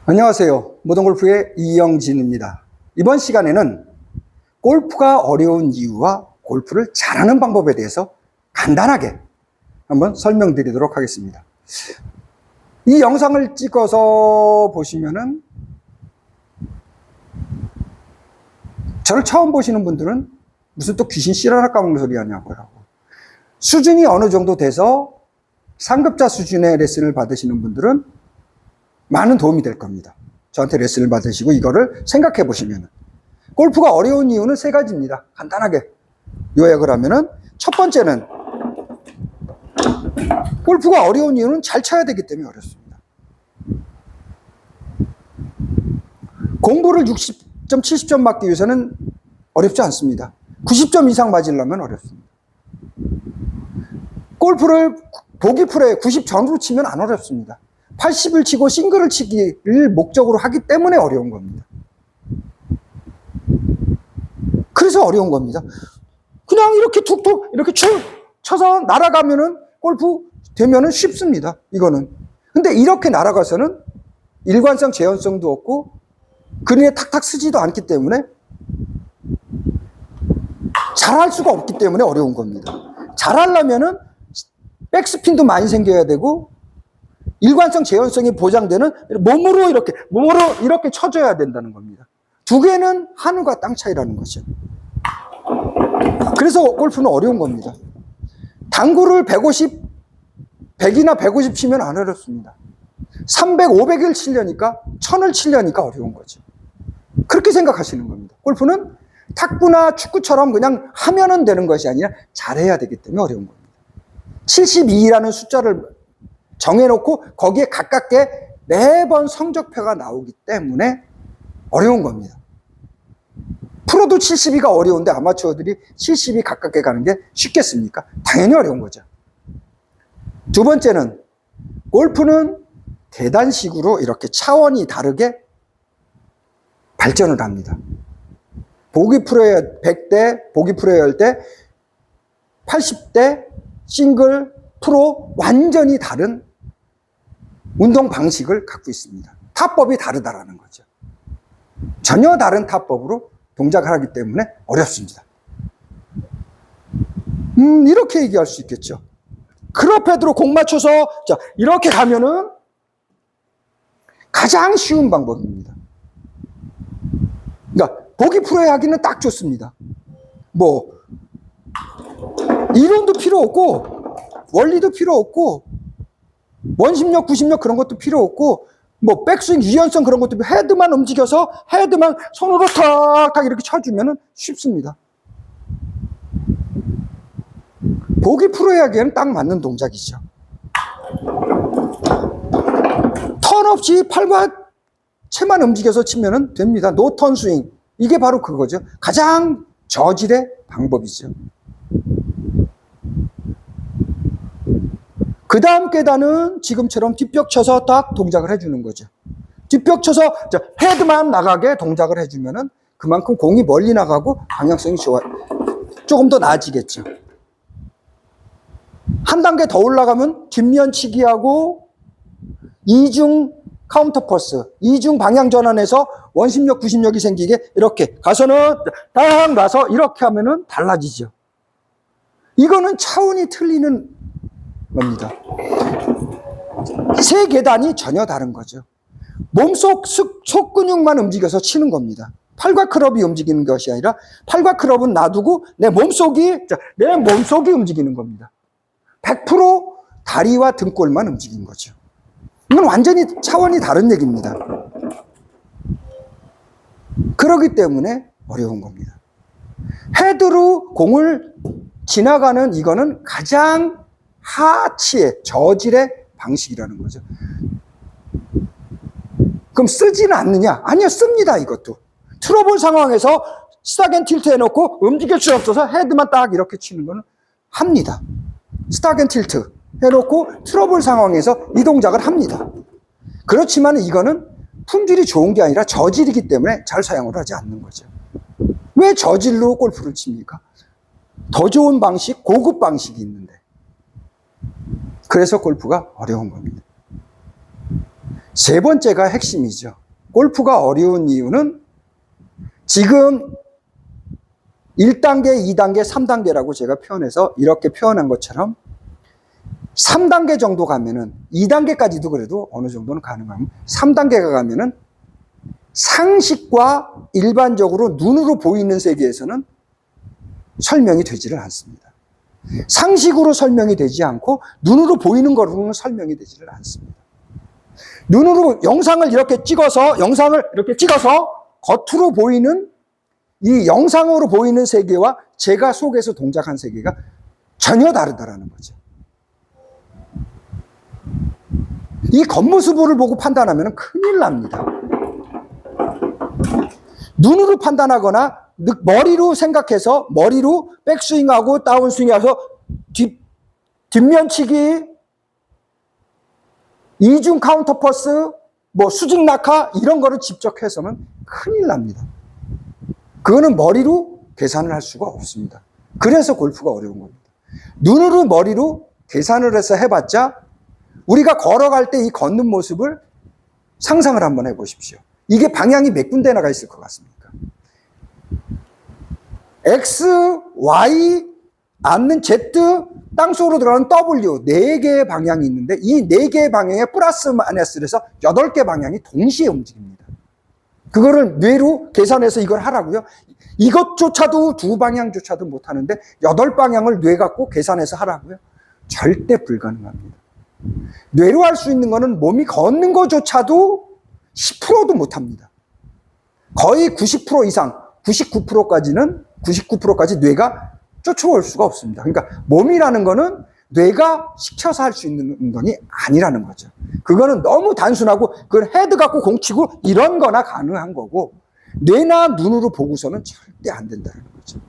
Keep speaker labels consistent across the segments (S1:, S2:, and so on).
S1: 안녕하세요. 모던골프의 이영진입니다. 이번 시간에는 골프가 어려운 이유와 골프를 잘하는 방법에 대해서 간단하게 한번 설명드리도록 하겠습니다. 이 영상을 찍어서 보시면은 저를 처음 보시는 분들은 무슨 또 귀신 씨라락 까먹는 소리 하냐고 하고, 수준이 어느 정도 돼서 상급자 수준의 레슨을 받으시는 분들은 많은 도움이 될 겁니다. 저한테 레슨을 받으시고 이거를 생각해 보시면, 골프가 어려운 이유는 세 가지입니다. 간단하게 요약을 하면은, 첫 번째는 골프가 어려운 이유는 잘 쳐야 되기 때문에 어렵습니다. 공부를 60점, 70점 맞기 위해서는 어렵지 않습니다. 90점 이상 맞으려면 어렵습니다. 골프를 보기 프로에 90 전후로 치면 안 어렵습니다. 80을 치고 싱글을 치기를 목적으로 하기 때문에 어려운 겁니다. 그래서 어려운 겁니다. 그냥 이렇게 툭툭 이렇게 쳐서 날아가면은 골프 되면은 쉽습니다. 이거는. 근데 이렇게 날아가서는 일관성, 재현성도 없고 그린에 탁탁 쓰지도 않기 때문에 잘할 수가 없기 때문에 어려운 겁니다. 잘하려면은 백스핀도 많이 생겨야 되고 일관성, 재현성이 보장되는 몸으로 이렇게 쳐줘야 된다는 겁니다. 두 개는 하늘과 땅 차이라는 거죠. 그래서 골프는 어려운 겁니다. 당구를 150, 100이나 150 치면 안 어렵습니다. 300, 500을 치려니까, 1000을 치려니까 어려운 거죠. 그렇게 생각하시는 겁니다. 골프는 탁구나 축구처럼 그냥 하면은 되는 것이 아니라 잘해야 되기 때문에 어려운 겁니다. 72라는 숫자를 정해놓고 거기에 가깝게 매번 성적표가 나오기 때문에 어려운 겁니다. 프로도 72가 어려운데 아마추어들이 72 가깝게 가는 게 쉽겠습니까? 당연히 어려운 거죠. 두 번째는 골프는 계단식으로 이렇게 차원이 다르게 발전을 합니다. 보기 프로에 100대, 보기 프로에 10대, 80대, 싱글, 프로 완전히 다른 운동 방식을 갖고 있습니다. 타법이 다르다라는 거죠. 전혀 다른 타법으로 동작을 하기 때문에 어렵습니다. 이렇게 얘기할 수 있겠죠. 크로패드로 공 맞춰서 자, 이렇게 가면은 가장 쉬운 방법입니다. 그러니까 보기 프로에 하기는 딱 좋습니다. 뭐 이론도 필요 없고 원리도 필요 없고 원심력, 구심력 그런 것도 필요 없고 뭐 백스윙 유연성 그런 것도 헤드만 움직여서 헤드만 손으로 탁탁 이렇게 쳐주면 쉽습니다. 보기 프로에 하기에는 딱 맞는 동작이죠. 턴 없이 팔과 채만 움직여서 치면 됩니다. 노턴 스윙. 이게 바로 그거죠. 가장 저질의 방법이죠. 그 다음 계단은 지금처럼 뒷벽 쳐서 딱 동작을 해주는 거죠. 뒷벽 쳐서 헤드만 나가게 동작을 해주면은 그만큼 공이 멀리 나가고 방향성이 좋아요. 조금 더 나아지겠죠. 한 단계 더 올라가면 뒷면 치기하고 이중 카운터 퍼스, 이중 방향 전환해서 원심력, 구심력이 생기게 이렇게 가서는 딱 놔서 이렇게 하면은 달라지죠. 이거는 차원이 틀리는 겁니다. 세 계단이 전혀 다른 거죠. 몸속 속근육만 움직여서 치는 겁니다. 팔과 클럽이 움직이는 것이 아니라 팔과 클럽은 놔두고 내 몸속이 움직이는 겁니다. 100% 다리와 등골만 움직이는 거죠. 이건 완전히 차원이 다른 얘기입니다. 그렇기 때문에 어려운 겁니다. 헤드로 공을 지나가는 이거는 가장 하치의 저질의 방식이라는 거죠. 그럼 쓰지는 않느냐? 아니요, 씁니다. 이것도 트러블 상황에서 스탁 앤 틸트 해놓고 움직일 수 없어서 헤드만 딱 이렇게 치는 거는 합니다. 스탁 앤 틸트 해놓고 트러블 상황에서 이 동작을 합니다. 그렇지만 이거는 품질이 좋은 게 아니라 저질이기 때문에 잘 사용을 하지 않는 거죠. 왜 저질로 골프를 칩니까? 더 좋은 방식, 고급 방식이 있는데. 그래서 골프가 어려운 겁니다. 세 번째가 핵심이죠. 골프가 어려운 이유는 지금 1단계, 2단계, 3단계라고 제가 표현해서 이렇게 표현한 것처럼 3단계 정도 가면은 2단계까지도 그래도 어느 정도는 가능하면 3단계가 가면은 상식과 일반적으로 눈으로 보이는 세계에서는 설명이 되지를 않습니다. 상식으로 설명이 되지 않고 눈으로 보이는 거로는 설명이 되지를 않습니다. 눈으로 영상을 이렇게 찍어서 겉으로 보이는 이 영상으로 보이는 세계와 제가 속에서 동작한 세계가 전혀 다르다라는 거죠. 이 겉모습을 보고 판단하면 큰일 납니다. 눈으로 판단하거나 머리로 생각해서 머리로 백스윙하고 다운스윙해서 뒷면치기, 이중 카운터 퍼스, 수직 낙하 이런 거를 직접 해서는 큰일 납니다. 그거는 머리로 계산을 할 수가 없습니다. 그래서 골프가 어려운 겁니다. 눈으로 머리로 계산을 해서 해봤자 우리가 걸어갈 때 이 걷는 모습을 상상을 한번 해보십시오. 이게 방향이 몇 군데나 있을 것 같습니까? X, Y, 앉는 Z, 땅속으로 들어가는 W 4개의 방향이 있는데 이 4개의 방향에 플러스 마이너스를 해서 8개 방향이 동시에 움직입니다. 그거를 뇌로 계산해서 이걸 하라고요? 이것조차도 2방향조차도 못하는데 8방향을 뇌 갖고 계산해서 하라고요? 절대 불가능합니다. 뇌로 할 수 있는 거는 몸이 걷는 것조차도 10%도 못합니다. 거의 90% 이상, 99%까지 뇌가 쫓아올 수가 없습니다. 그러니까 몸이라는 거는 뇌가 시켜서 할 수 있는 운동이 아니라는 거죠. 그거는 너무 단순하고 그걸 헤드 갖고 공 치고 이런 거나 가능한 거고 뇌나 눈으로 보고서는 절대 안 된다는 거죠.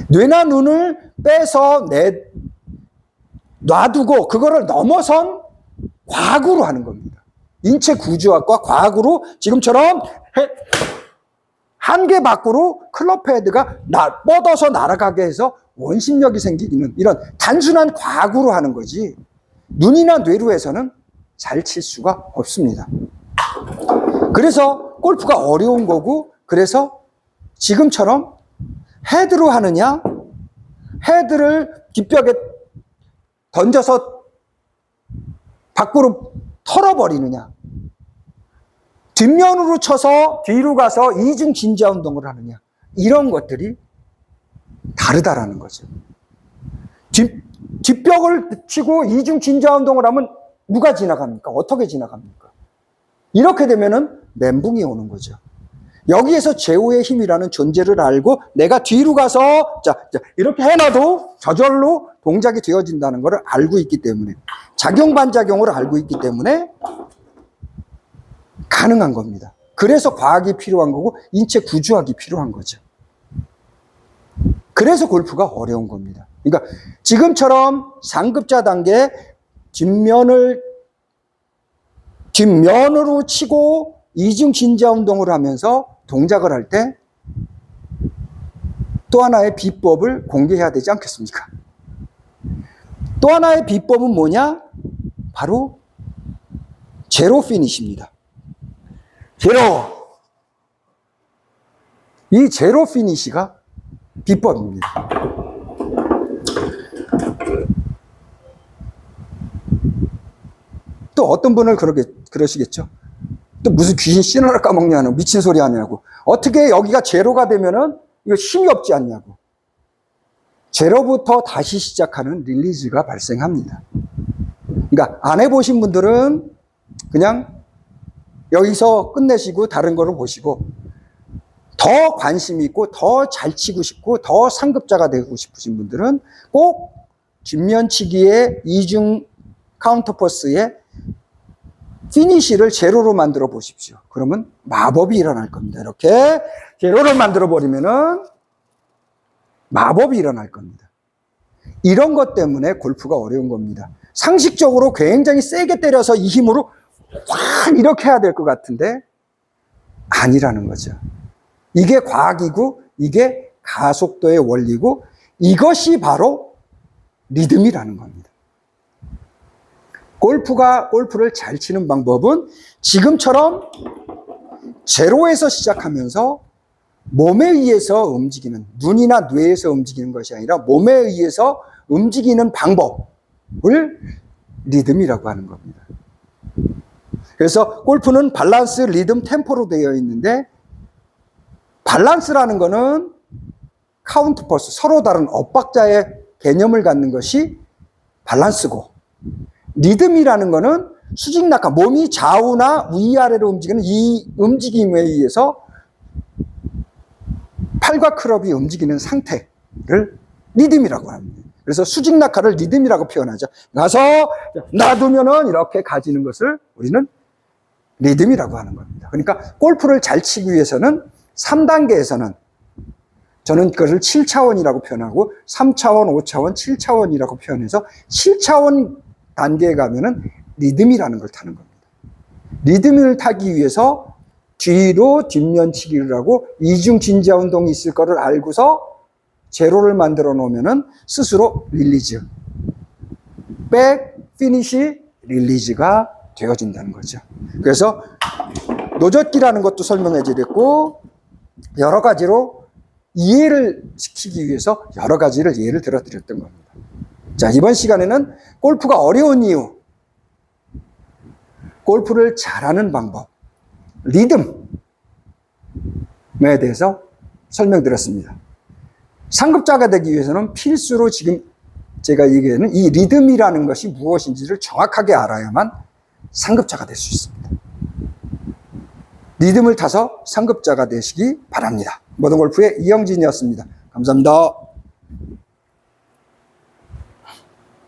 S1: 뇌나 눈을 빼서 놔두고 그거를 넘어선 과학으로 하는 겁니다. 인체 구조학과 과학으로 지금처럼 한 개 밖으로 클럽 헤드가 뻗어서 날아가게 해서 원심력이 생기는 이런 단순한 과학으로 하는 거지 눈이나 뇌로 해서는 잘 칠 수가 없습니다. 그래서 골프가 어려운 거고 그래서 지금처럼 헤드로 하느냐 헤드를 뒷벽에 던져서 밖으로 털어버리느냐 뒷면으로 쳐서 뒤로 가서 이중 진자 운동을 하느냐 이런 것들이 다르다라는 거죠. 뒷벽을 치고 이중 진자 운동을 하면 누가 지나갑니까? 어떻게 지나갑니까? 이렇게 되면은 멘붕이 오는 거죠. 여기에서 제호의 힘이라는 존재를 알고 내가 뒤로 가서 이렇게 해놔도 저절로 동작이 되어진다는 것을 알고 있기 때문에 작용 반작용을 알고 있기 때문에 가능한 겁니다. 그래서 과학이 필요한 거고 인체 구조학이 필요한 거죠. 그래서 골프가 어려운 겁니다. 그러니까 지금처럼 상급자 단계 뒷면으로 치고 이중 진자 운동을 하면서 동작을 할 때 또 하나의 비법을 공개해야 되지 않겠습니까? 또 하나의 비법은 뭐냐? 바로 제로 피니시입니다. 제로! 이 제로 피니시가 비법입니다. 또 어떤 분은 그러시겠죠? 또 무슨 귀신 신호를 까먹냐고 미친 소리 하냐고 어떻게 여기가 제로가 되면은 이거 힘이 없지 않냐고 제로부터 다시 시작하는 릴리즈가 발생합니다. 그러니까 안 해보신 분들은 그냥 여기서 끝내시고 다른 거를 보시고 더 관심 있고 더 잘 치고 싶고 더 상급자가 되고 싶으신 분들은 꼭 뒷면치기의 이중 카운터 퍼스의 피니시를 제로로 만들어 보십시오. 그러면 마법이 일어날 겁니다. 이렇게 제로를 만들어 버리면은 마법이 일어날 겁니다. 이런 것 때문에 골프가 어려운 겁니다. 상식적으로 굉장히 세게 때려서 이 힘으로 확 이렇게 해야 될 것 같은데 아니라는 거죠. 이게 과학이고 이게 가속도의 원리고 이것이 바로 리듬이라는 겁니다. 골프를 잘 치는 방법은 지금처럼 제로에서 시작하면서 몸에 의해서 움직이는, 눈이나 뇌에서 움직이는 것이 아니라 몸에 의해서 움직이는 방법을 리듬이라고 하는 겁니다. 그래서 골프는 밸런스, 리듬, 템포로 되어 있는데, 밸런스라는 거는 카운트 퍼스, 서로 다른 엇박자의 개념을 갖는 것이 밸런스고, 리듬이라는 거는 수직 낙하, 몸이 좌우나 위아래로 움직이는 이 움직임에 의해서 팔과 클럽이 움직이는 상태를 리듬이라고 합니다. 그래서 수직 낙하를 리듬이라고 표현하죠. 가서 놔두면은 이렇게 가지는 것을 우리는 리듬이라고 하는 겁니다. 그러니까 골프를 잘 치기 위해서는 3단계에서는 저는 그것을 7차원이라고 표현하고 3차원, 5차원, 7차원이라고 표현해서 7차원 단계에 가면은 리듬이라는 걸 타는 겁니다. 리듬을 타기 위해서 뒤로 뒷면치기를 하고 이중 진자 운동이 있을 거를 알고서 제로를 만들어 놓으면은 스스로 릴리즈, 백 피니시 릴리즈가 되어진다는 거죠. 그래서 노젓기라는 것도 설명해 드렸고, 여러 가지로 이해를 시키기 위해서 여러 가지를 예를 들어 드렸던 겁니다. 자, 이번 시간에는 골프가 어려운 이유, 골프를 잘하는 방법, 리듬에 대해서 설명드렸습니다. 상급자가 되기 위해서는 필수로 지금 제가 얘기하는 이 리듬이라는 것이 무엇인지를 정확하게 알아야만 상급자가 될 수 있습니다. 리듬을 타서 상급자가 되시기 바랍니다. 모던 골프의 이영진이었습니다. 감사합니다.